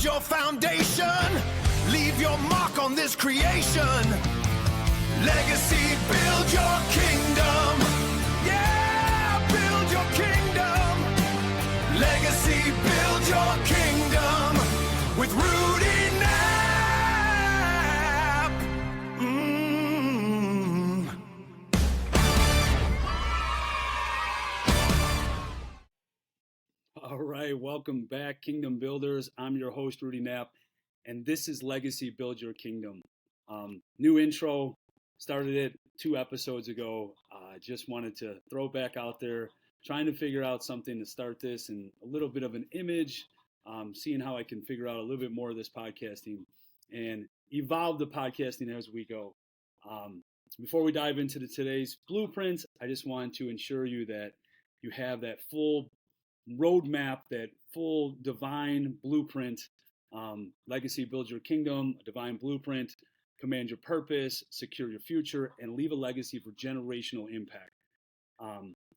build your foundation. Leave your mark on this creation. Legacy, build your kingdom. Yeah, build your kingdom. Legacy, build your kingdom with Rudy Knapp. All right, welcome back, Kingdom Builders. I'm your host, Rudy Knapp, and this is Legacy, Build Your Kingdom. New intro, started it 2 episodes ago. Just wanted to throw it back out there, trying to figure out something to start this and a little bit of an image, seeing how I can figure out a little bit more of this podcasting and evolve the podcasting as we go. Before we dive into today's blueprint, I just want to ensure you that you have that full roadmap, that full divine blueprint. Legacy, build your kingdom, a divine blueprint, command your purpose, secure your future, and leave a legacy for generational impact.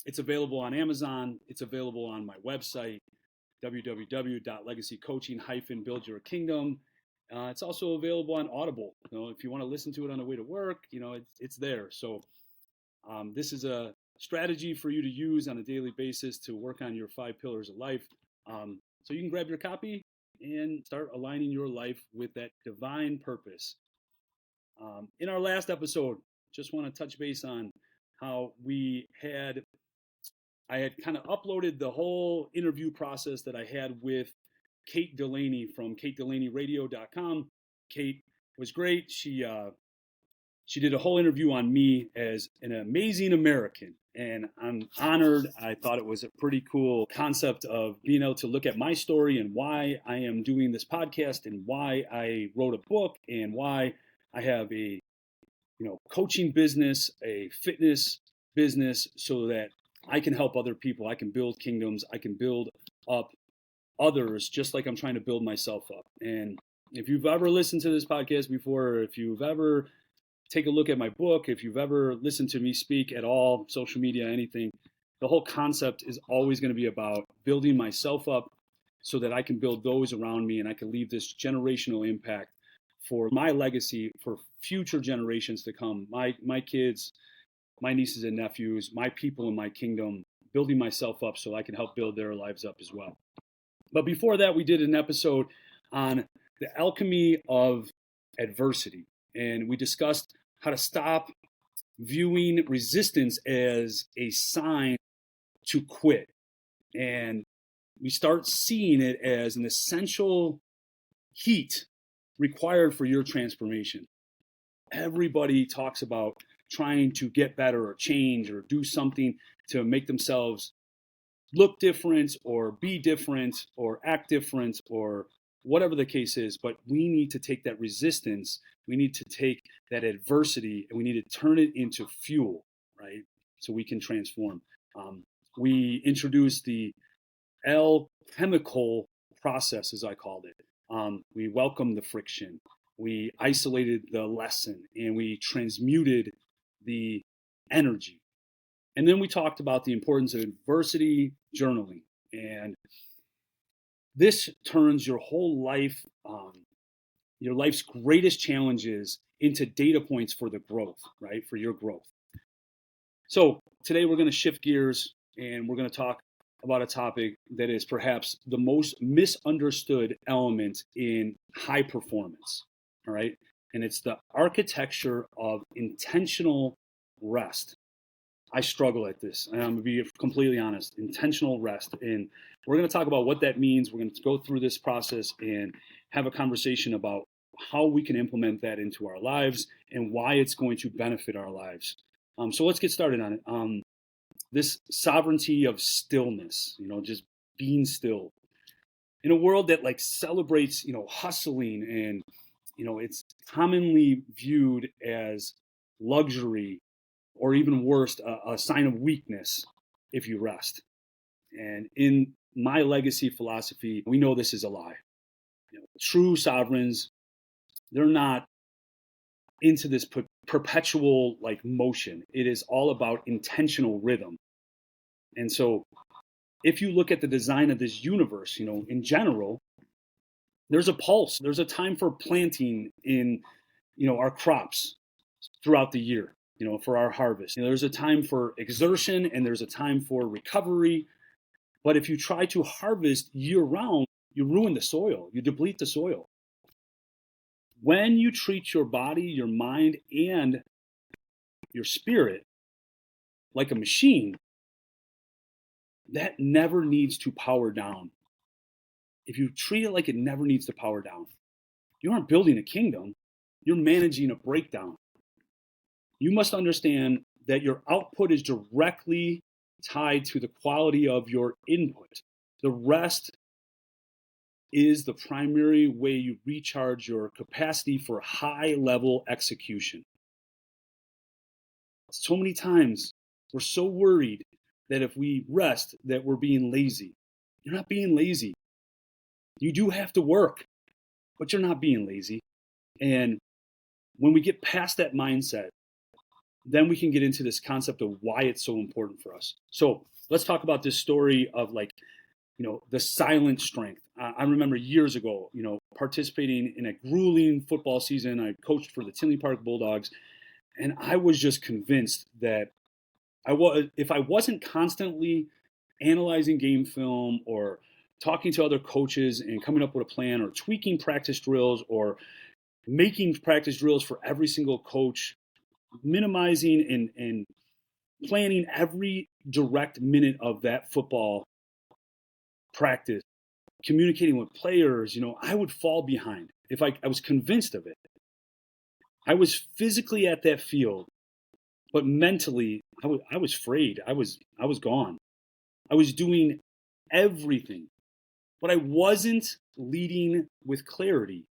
It's available on Amazon. It's available on my website, www.legacycoaching-buildyourkingdom. It's also available on Audible. If you want to listen to it on the way to work, it's there. So this is a strategy for you to use on a daily basis to work on your 5 pillars of life. So you can grab your copy and start aligning your life with that divine purpose. In our last episode, just want to touch base on how I had kind of uploaded the whole interview process that I had with Kate Delaney from katedelaneyradio.com. Kate was great. She did a whole interview on me as an amazing American, and I'm honored. I thought it was a pretty cool concept of being able to look at my story and why I am doing this podcast and why I wrote a book and why I have a coaching business, a fitness business, so that I can help other people. I can build kingdoms. I can build up others just like I'm trying to build myself up. And if you've ever listened to this podcast before, or if you've ever take a look at my book, if you've ever listened to me speak at all, social media, anything, the whole concept is always going to be about building myself up so that I can build those around me and I can leave this generational impact for my legacy for future generations to come. My kids, my nieces and nephews, my people in my kingdom, building myself up so I can help build their lives up as well. But before that, we did an episode on the alchemy of adversity. And we discussed how to stop viewing resistance as a sign to quit. And we start seeing it as an essential heat required for your transformation. Everybody talks about trying to get better or change or do something to make themselves look different or be different or act different or whatever the case is. But we need to take that resistance, we need to take that adversity, and we need to turn it into fuel, right? So we can transform. We introduced the alchemical process, as I called it. We welcomed the friction. We isolated the lesson, and we transmuted the energy. And then we talked about the importance of adversity journaling. And this turns your whole life, your life's greatest challenges into data points for the growth, right? For your growth. So today we're going to shift gears and we're going to talk about a topic that is perhaps the most misunderstood element in high performance, all right? And it's the architecture of intentional rest. I struggle at this, and I'm going to be completely honest, intentional rest. And we're going to talk about what that means. We're going to go through this process and have a conversation about how we can implement that into our lives and why it's going to benefit our lives. So let's get started on it. This sovereignty of stillness, just being still. In a world that celebrates, hustling and, it's commonly viewed as luxury, or even worse, a sign of weakness if you rest. And in my legacy philosophy, we know this is a lie. True sovereigns, they're not into this perpetual motion. It is all about intentional rhythm. And so if you look at the design of this universe, in general, There's a pulse. There's a time for planting in, our crops throughout the year, for our harvest. There's a time for exertion and there's a time for recovery. But if you try to harvest year round, you ruin the soil, you deplete the soil. When you treat your body, your mind, and your spirit like a machine, that never needs to power down. If you treat it like it never needs to power down, you aren't building a kingdom, you're managing a breakdown. You must understand that your output is directly tied to the quality of your input. The rest is the primary way you recharge your capacity for high level execution. So many times we're so worried that if we rest that we're being lazy. You're not being lazy. You do have to work, but you're not being lazy. And when we get past that mindset, then we can get into this concept of why it's so important for us. So let's talk about this story of the silent strength. I remember years ago, participating in a grueling football season. I coached for the Tinley Park Bulldogs, and I was just convinced that if I wasn't constantly analyzing game film or talking to other coaches and coming up with a plan or tweaking practice drills or making practice drills for every single coach, minimizing and planning every direct minute of that football practice, communicating with players, I would fall behind if I was convinced of it. I was physically at that field, but mentally I was frayed. I was gone. I was doing everything, but I wasn't leading with clarity.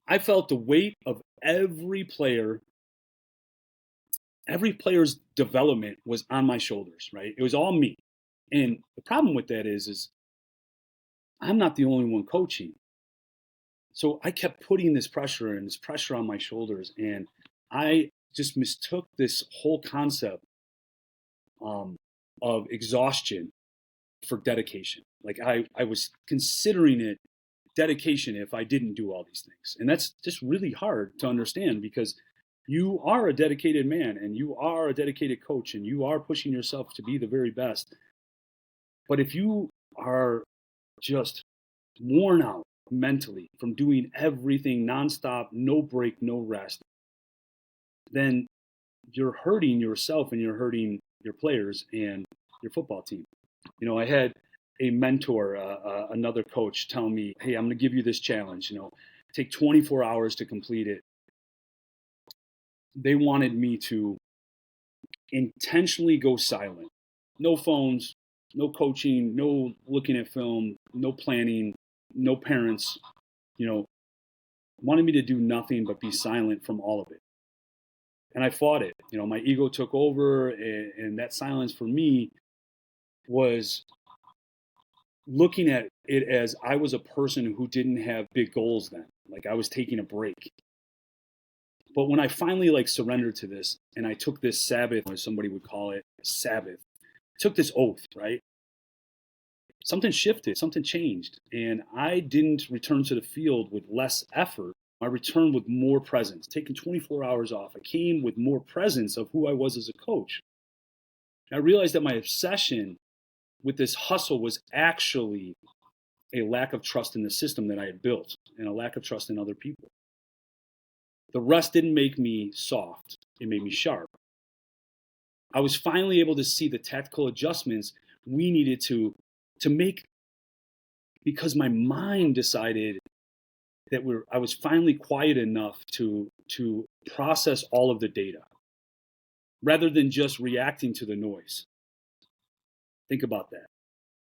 I felt the weight of every player's development was on my shoulders, right? It was all me. And the problem with that is I'm not the only one coaching. So I kept putting this pressure on my shoulders, and I just mistook this whole concept of exhaustion for dedication. Like I was considering it dedication if I didn't do all these things. And that's just really hard to understand because you are a dedicated man and you are a dedicated coach and you are pushing yourself to be the very best. But if you are just worn out mentally from doing everything nonstop, no break, no rest, then you're hurting yourself and you're hurting your players and your football team. I had a mentor, another coach, tell me, "Hey, I'm going to give you this challenge. Take 24 hours to complete it." They wanted me to intentionally go silent. No phones, no coaching, no looking at film, no planning, no parents, wanted me to do nothing but be silent from all of it. And I fought it. My ego took over, and that silence for me was looking at it as I was a person who didn't have big goals then. Like I was taking a break. But when I finally surrendered to this and I took this Sabbath, as somebody would call it, Sabbath, took this oath, right? Something shifted, something changed. And I didn't return to the field with less effort. I returned with more presence, taking 24 hours off. I came with more presence of who I was as a coach. I realized that my obsession with this hustle was actually a lack of trust in the system that I had built and a lack of trust in other people. The rest didn't make me soft, it made me sharp. I was finally able to see the tactical adjustments we needed to make because my mind decided that I was finally quiet enough to process all of the data rather than just reacting to the noise. Think about that.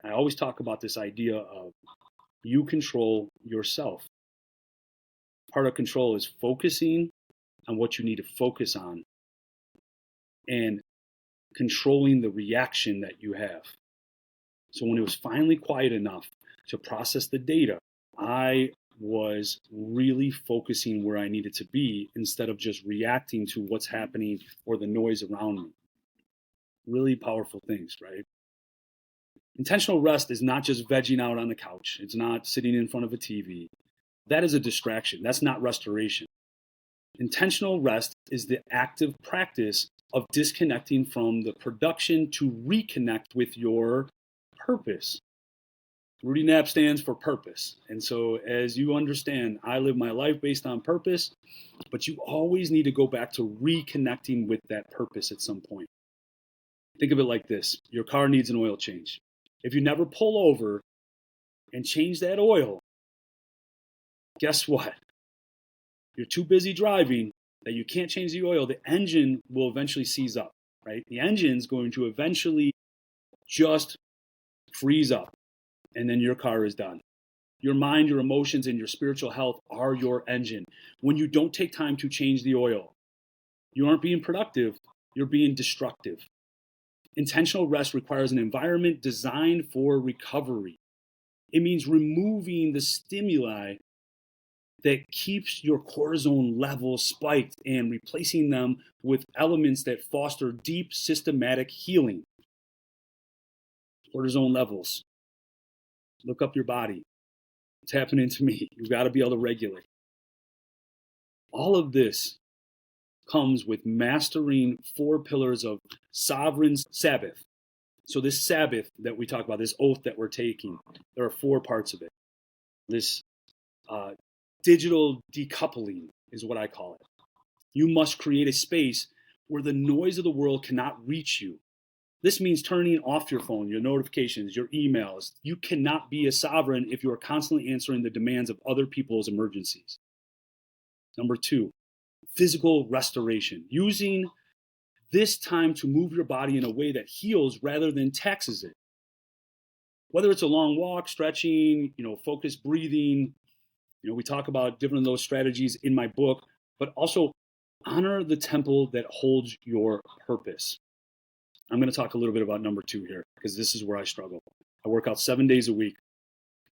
I always talk about this idea of you control yourself. Part of control is focusing on what you need to focus on and controlling the reaction that you have. So when it was finally quiet enough to process the data, I was really focusing where I needed to be instead of just reacting to what's happening or the noise around me. Really powerful things, right? Intentional rest is not just vegging out on the couch. It's not sitting in front of a TV. That is a distraction. That's not restoration. Intentional rest is the active practice of disconnecting from the production to reconnect with your purpose. Rudy Knapp stands for purpose. And so, as you understand, I live my life based on purpose, but you always need to go back to reconnecting with that purpose at some point. Think of it like this: your car needs an oil change. If you never pull over and change that oil, guess what? You're too busy driving that you can't change the oil. The engine will eventually seize up, right? The engine's going to eventually just freeze up, and then your car is done. Your mind, your emotions, and your spiritual health are your engine. When you don't take time to change the oil, you aren't being productive, you're being destructive. Intentional rest requires an environment designed for recovery. It means removing the stimuli that keeps your cortisol levels spiked and replacing them with elements that foster deep systematic healing. Cortisol levels. Look up your body. It's happening to me. You've got to be able to regulate. All of this comes with mastering 4 pillars of Sovereign Sabbath. So this Sabbath that we talk about, this oath that we're taking, there are 4 parts of it. This digital decoupling is what I call it. You must create a space where the noise of the world cannot reach you. This means turning off your phone, your notifications, your emails. You cannot be a sovereign if you are constantly answering the demands of other people's emergencies. Number 2, physical restoration. Using this time to move your body in a way that heals rather than taxes it. Whether it's a long walk, stretching, focused breathing, we talk about different of those strategies in my book, but also honor the temple that holds your purpose. I'm going to talk a little bit about number 2 here, because this is where I struggle. I work out 7 days a week.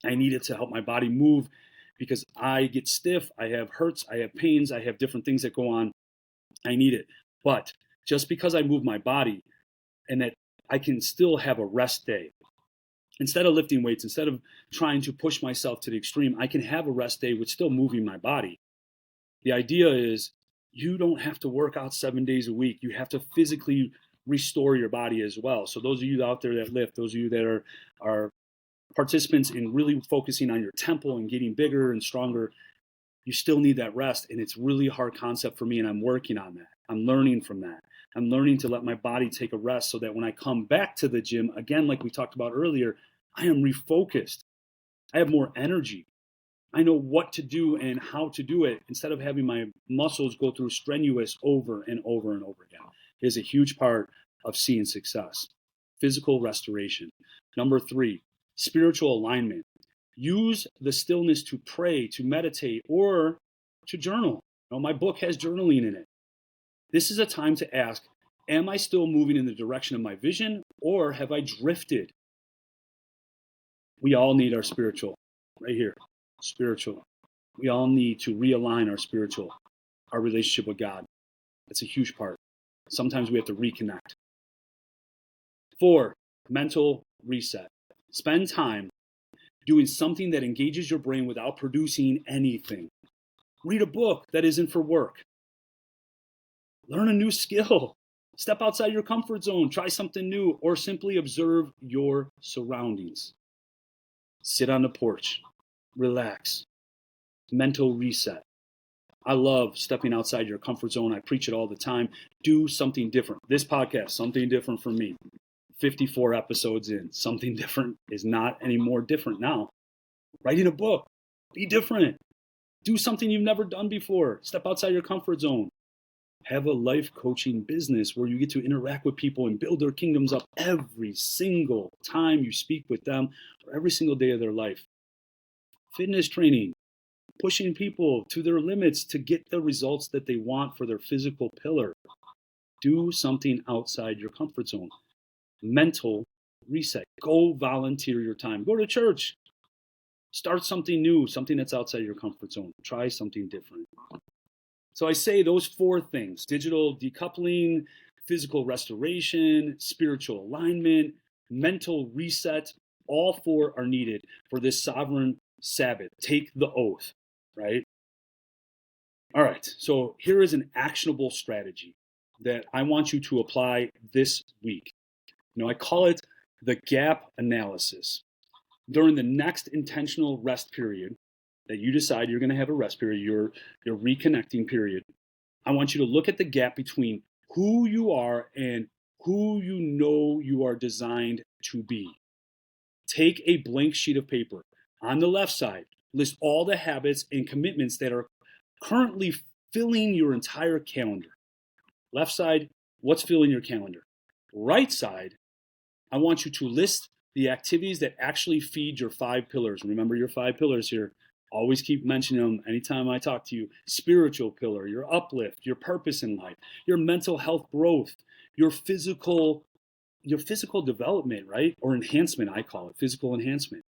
I need it to help my body move because I get stiff, I have hurts, I have pains, I have different things that go on. I need it. But just because I move my body and that I can still have a rest day, instead of lifting weights, instead of trying to push myself to the extreme, I can have a rest day with still moving my body. The idea is you don't have to work out 7 days a week. You have to physically restore your body as well. So those of you out there that lift, those of you that are participants in really focusing on your temple and getting bigger and stronger, you still need that rest. And it's really a hard concept for me, and I'm working on that. I'm learning from that. I'm learning to let my body take a rest so that when I come back to the gym, again, like we talked about earlier, I am refocused. I have more energy. I know what to do and how to do it instead of having my muscles go through strenuous over and over and over again. It is a huge part of seeing success. Physical restoration. Number 3, spiritual alignment. Use the stillness to pray, to meditate, or to journal. My book has journaling in it. This is a time to ask, am I still moving in the direction of my vision, or have I drifted? We all need our spiritual, right here, spiritual. We all need to realign our relationship with God. That's a huge part. Sometimes we have to reconnect. 4, mental reset. Spend time doing something that engages your brain without producing anything. Read a book that isn't for work. Learn a new skill. Step outside your comfort zone. Try something new, or simply observe your surroundings. Sit on the porch. Relax. Mental reset. I love stepping outside your comfort zone. I preach it all the time. Do something different. This podcast, something different for me. 54 episodes in, something different is not any more different now. Writing a book, be different. Do something you've never done before. Step outside your comfort zone. Have a life coaching business where you get to interact with people and build their kingdoms up every single time you speak with them, or every single day of their life. Fitness training, pushing people to their limits to get the results that they want for their physical pillar. Do something outside your comfort zone. Mental reset. Go volunteer your time. Go to church. Start something new, something that's outside your comfort zone. Try something different. So I say those 4 things: digital decoupling, physical restoration, spiritual alignment, mental reset, all four are needed for this sovereign Sabbath. Take the oath, right? All right, so here is an actionable strategy that I want you to apply this week. I call it the gap analysis. During the next intentional rest period that you decide you're going to have a rest period, your reconnecting period, I want you to look at the gap between who you are and who you know you are designed to be. Take a blank sheet of paper. On the left side, list all the habits and commitments that are currently filling your entire calendar. Left side, what's filling your calendar? Right side, I want you to list the activities that actually feed your 5 pillars. Remember your 5 pillars here. Always keep mentioning them anytime I talk to you. Spiritual pillar, your uplift, your purpose in life, your mental health growth, your physical development, right? Or enhancement, I call it physical enhancement.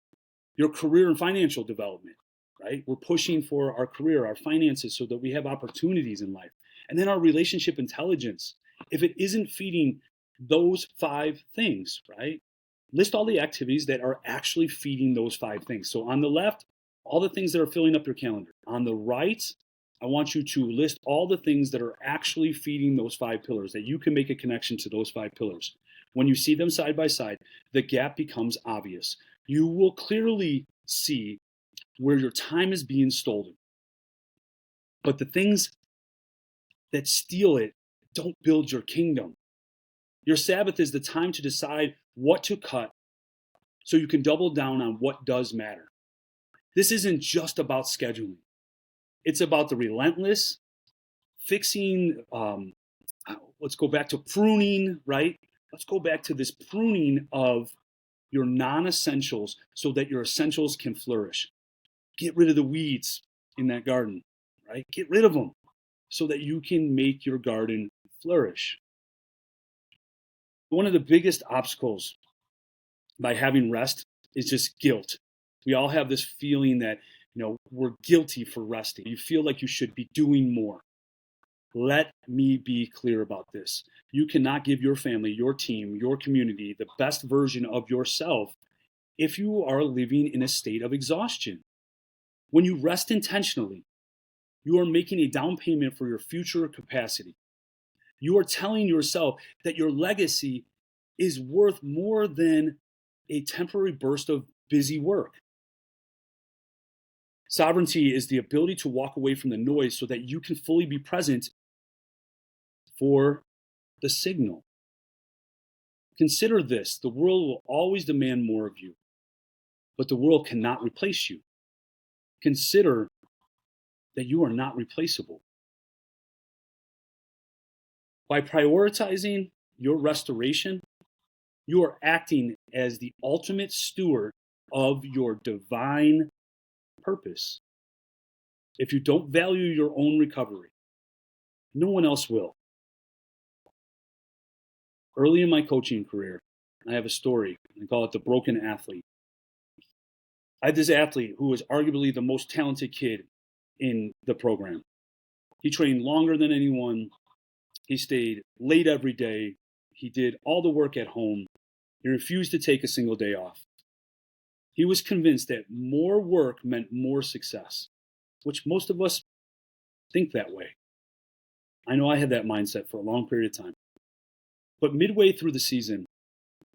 Your career and financial development, right? We're pushing for our career, our finances, so that we have opportunities in life. And then our relationship intelligence. If it isn't feeding those 5 things, right? List all the activities that are actually feeding those 5 things. So on the left, all the things that are filling up your calendar. On the right, I want you to list all the things that are actually feeding those 5 pillars, that you can make a connection to those 5 pillars. When you see them side by side, the gap becomes obvious. You will clearly see where your time is being stolen. But the things that steal it don't build your kingdom. Your Sabbath is the time to decide what to cut so you can double down on what does matter. This isn't just about scheduling. It's about the relentless fixing. Let's go back to pruning, right? Let's go back to this pruning of your non-essentials so that your essentials can flourish. Get rid of the weeds in that garden, right? Get rid of them so that you can make your garden flourish. One of the biggest obstacles by having rest is just guilt. We all have this feeling that, we're guilty for resting. You feel like you should be doing more. Let me be clear about this. You cannot give your family, your team, your community the best version of yourself if you are living in a state of exhaustion. When you rest intentionally, you are making a down payment for your future capacity. You are telling yourself that your legacy is worth more than a temporary burst of busy work. Sovereignty is the ability to walk away from the noise so that you can fully be present for the signal. Consider this: the world will always demand more of you, but the world cannot replace you. Consider that you are not replaceable. By prioritizing your restoration, you are acting as the ultimate steward of your divine purpose. If you don't value your own recovery, no one else will. Early in my coaching career, I have a story. I call it the broken athlete. I had this athlete who was arguably the most talented kid in the program. He trained longer than anyone. He stayed late every day. He did all the work at home. He refused to take a single day off. He was convinced that more work meant more success, which most of us think that way. I know I had that mindset for a long period of time. But midway through the season,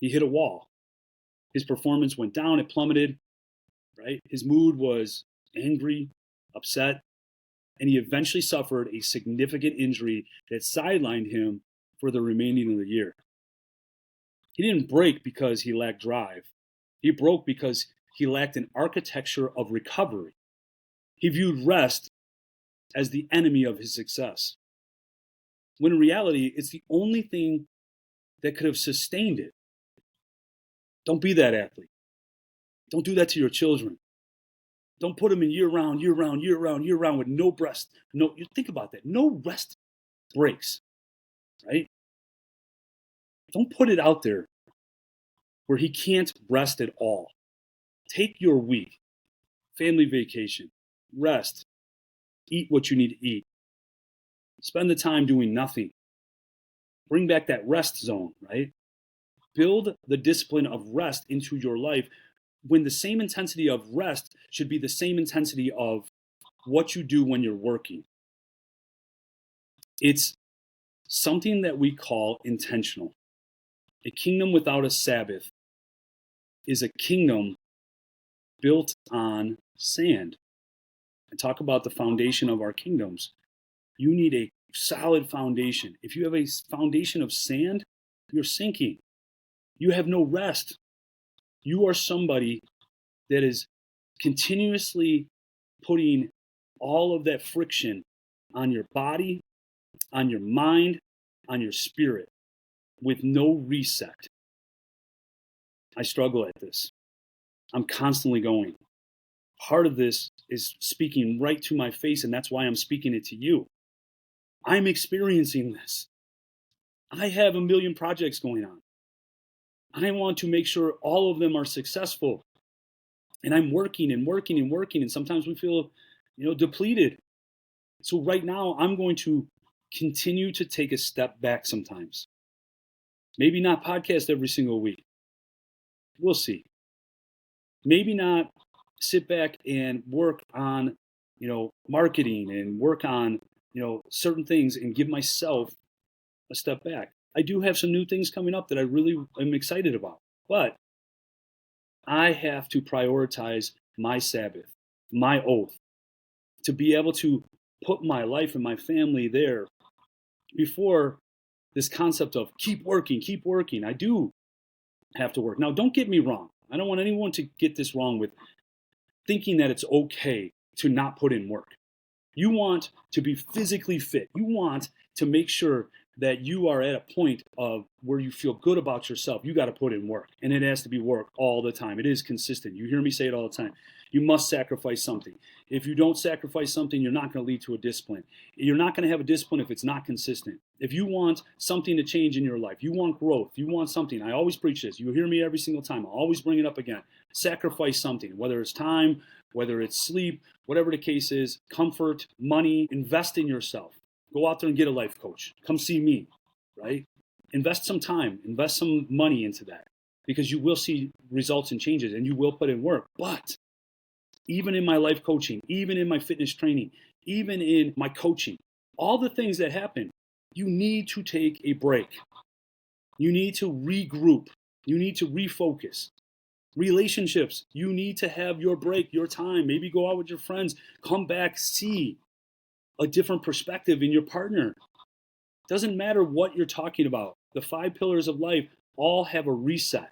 he hit a wall. His performance went down, it plummeted, right? His mood was angry, upset, and he eventually suffered a significant injury that sidelined him for the remaining of the year. He didn't break because he lacked drive. He broke because he lacked an architecture of recovery. He viewed rest as the enemy of his success, when in reality, it's the only thing that could have sustained it. Don't be that athlete. Don't do that to your children. Don't put them in year round with no rest. No, you think about that. No rest breaks, right? Don't put it out there where he can't rest at all. Take your week, family vacation, rest, eat what you need to eat. Spend the time doing nothing. Bring back that rest zone, right? Build the discipline of rest into your life when the same intensity of rest should be the same intensity of what you do when you're working. It's something that we call intentional. A kingdom without a Sabbath is a kingdom built on sand. I talk about the foundation of our kingdoms. You need a solid foundation. If you have a foundation of sand, you're sinking. You have no rest. You are somebody that is continuously putting all of that friction on your body, on your mind, on your spirit with no reset. I struggle at this. I'm constantly going. Part of this is speaking right to my face, and that's why I'm speaking it to you. I'm experiencing this. I have a million projects going on. I want to make sure all of them are successful. And I'm working and working and working, and sometimes we feel, depleted. So right now, I'm going to continue to take a step back sometimes. Maybe not podcast every single week. We'll see. Maybe not sit back and work on, marketing and work on, certain things and give myself a step back. I do have some new things coming up that I really am excited about, but I have to prioritize my Sabbath, my oath, to be able to put my life and my family there before this concept of keep working, keep working. I do have to work. Now, don't get me wrong. I don't want anyone to get this wrong with thinking that it's okay to not put in work. You want to be physically fit. You want to make sure that you are at a point of where you feel good about yourself. You got to put in work, and it has to be work all the time. It is consistent. You hear me say it all the time. You must sacrifice something. If you don't sacrifice something, you're not going to lead to a discipline. You're not going to have a discipline if it's not consistent. If you want something to change in your life, you want growth, you want something. I always preach this. You hear me every single time. I always bring it up again. Sacrifice something, whether it's time, whether it's sleep, whatever the case is, comfort, money, invest in yourself. Go out there and get a life coach. Come see me, right? Invest some time, invest some money into that, because you will see results and changes and you will put in work. But even in my life coaching, even in my fitness training, even in my coaching, all the things that happen, you need to take a break. You need to regroup. You need to refocus. Relationships, you need to have your break, your time. Maybe go out with your friends, come back, see a different perspective in your partner. Doesn't matter what you're talking about. The 5 pillars of life all have a reset.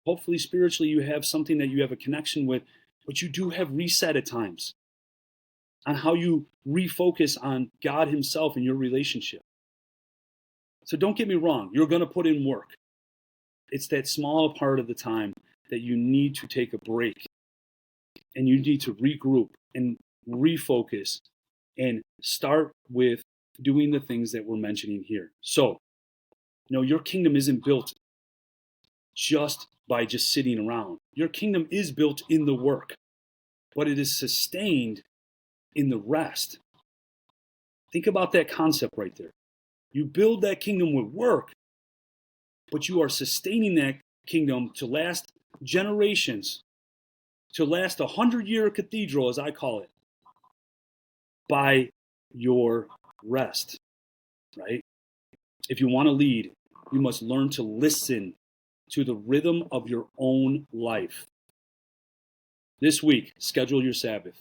Hopefully, spiritually, you have something that you have a connection with, but you do have reset at times on how you refocus on God Himself in your relationship. So don't get me wrong, you're going to put in work. It's that small part of the time that you need to take a break and you need to regroup and refocus and start with doing the things that we're mentioning here. So, your kingdom isn't built just by just sitting around. Your kingdom is built in the work, but it is sustained in the rest. Think about that concept right there. You build that kingdom with work, but you are sustaining that kingdom to last generations, to last 100-year cathedral, as I call it, by your rest, right? If you want to lead, you must learn to listen to the rhythm of your own life. This week, schedule your Sabbath.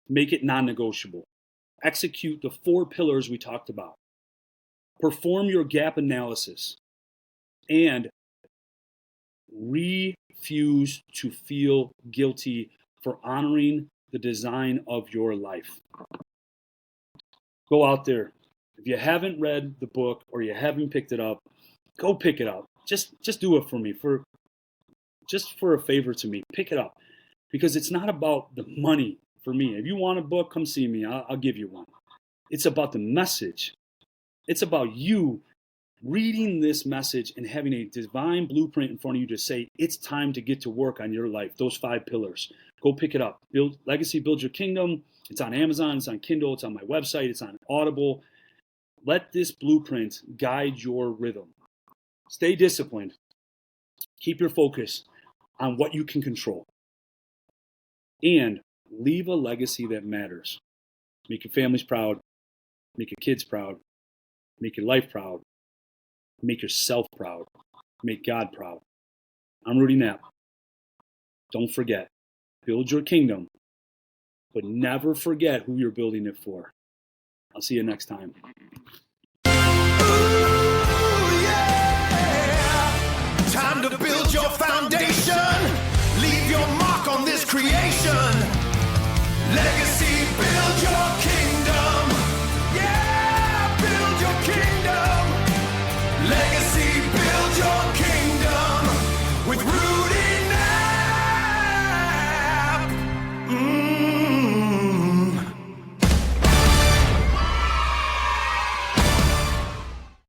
Make it non-negotiable. Execute the 4 pillars we talked about. Perform your gap analysis. And refuse to feel guilty for honoring the design of your life. Go out there. If you haven't read the book or you haven't picked it up, go pick it up. Just do it for me, just for a favor to me. Pick it up, because it's not about the money for me. If you want a book, come see me. I'll give you one. It's about the message. It's about you reading this message and having a divine blueprint in front of you to say, it's time to get to work on your life. Those 5 pillars. Go pick it up. Build Legacy, Build Your Kingdom. It's on Amazon. It's on Kindle. It's on my website. It's on Audible. Let this blueprint guide your rhythm. Stay disciplined. Keep your focus on what you can control. And leave a legacy that matters. Make your families proud. Make your kids proud. Make your life proud. Make yourself proud. Make God proud. I'm Rudy Knapp. Don't forget, build your kingdom, but never forget who you're building it for. I'll see you next time. Time to build your foundation. Leave your mark on this creation. Legacy, build your kingdom. Yeah, build your kingdom. Legacy, build your kingdom. With Rudy.